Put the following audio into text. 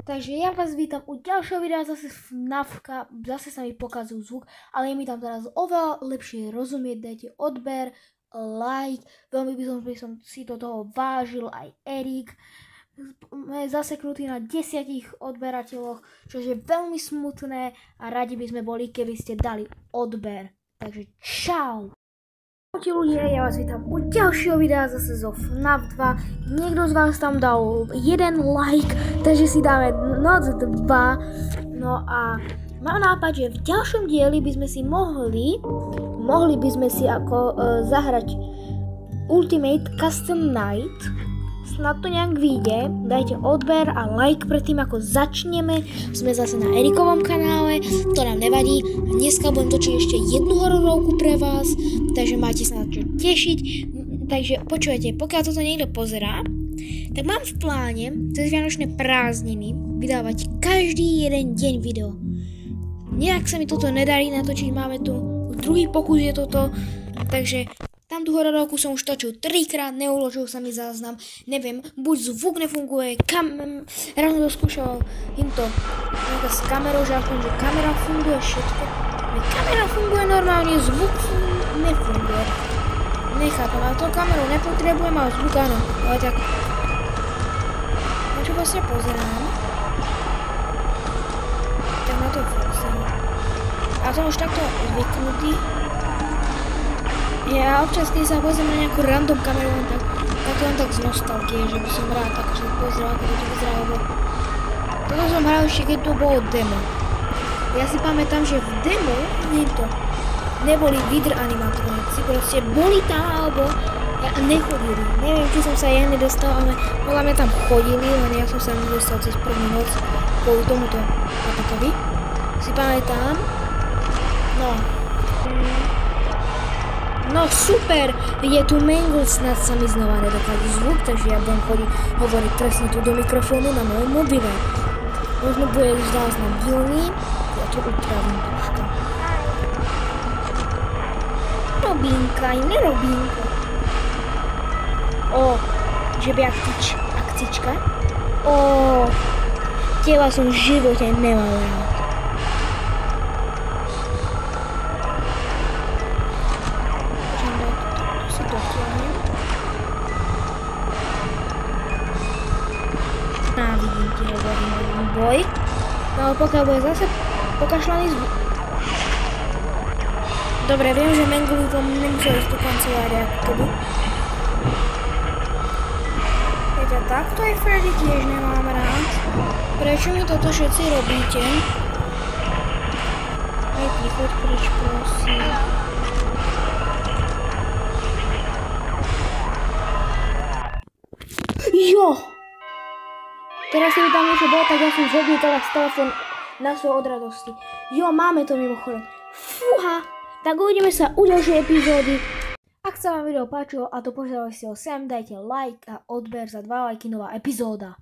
Takže ja vás vítam u ďalšieho videa, zase FNAFka, zase sa mi pokazil zvuk, ale je mi tam teraz oveľa lepšie rozumieť, dajte odber, like, veľmi by som si do toho vážil aj Erik. Sme zaseknutí na 10 odberateľoch, čo je veľmi smutné a radi by sme boli, keby ste dali odber. Takže čau! Ahojte ľudia, ja vás vítam u ďalšieho videa zase zo FNAF 2. Niekto z vás tam dal jeden like, takže si dáme noc 2. No a mám nápad, že v ďalšom dieli by sme si mohli by sme si ako zahrať Ultimate Custom Night. Snad to nejak vyjde, dajte odber a like predtým ako začneme. Sme zase na Erikovom kanále, to nám nevadí. Dneska budem točiť ešte jednu hororovku pre vás, takže máte sa na čo tešiť. Takže počujete, pokiaľ toto niekto pozerá, tak mám v pláne cez vianočné prázdniny vydávať každý jeden deň video. Nejak sa mi toto nedarí natočiť, máme tu druhý pokus je toto, takže tam tú hororovku som už točil 3-krát, neuložil sa mi záznam, neviem, buď zvuk nefunguje, ráno to skúšal týmto s kamerou, že aspoň, že kamera funguje, všetko. Kamera funguje normálne, zvuk nefunguje. Nechápam, ale to kameru nepotrebujem, ale zvuk áno, ale tak. Na čo vlastne pozerám? Tak na to funguje. A som už takto zvyknutý. Ja občas, keď sa pozriem na nejakú random kameru, tak to len tak z nostalgie, že by som rád takže pozrel, ako to vyzerá, lebo toto som hral ešte, keď to bolo demo. Ja si pamätám, že v demo neboli vidr animatronici, proste boli tam, alebo nechodili. Neviem, či som sa ja nedostal, ale podľa mňa tam chodili, len ja som sa nedostal cez prvú noc kvôli tomuto atakovi. Si pamätám. No super, je tu Mangle, snad sa mi znova nedokáže zvuk, takže ja budem hovoriť presne tu do mikrofónu na mojom mobile. Možno bude záznam divný, ja to upravím troška. Robínka, i nerobínka. Že by akcička. Teba som v živote nemal rád. Vidím ti hovorím boj. No ale pokiaľ bude zase pokašľaný zvuk. Dobre, viem, že Mangle to nemusel ísť do kancelárie ako keby. Keď a takto aj Freddy tiež nemám rád. Prečo mi toto všetci robíte? Aj ty choď preč, prosím. Jo! Teraz keď tam niečo bolo, tak ja som zhodil teraz telefón na svoj od radosti. Jo, máme to mimochodom. Fúha! Tak uvidíme sa u ďalšej epizódy. Ak sa vám video páčilo a dopočítali ste ho sem, dajte like a odber za 2 lajky nová epizóda.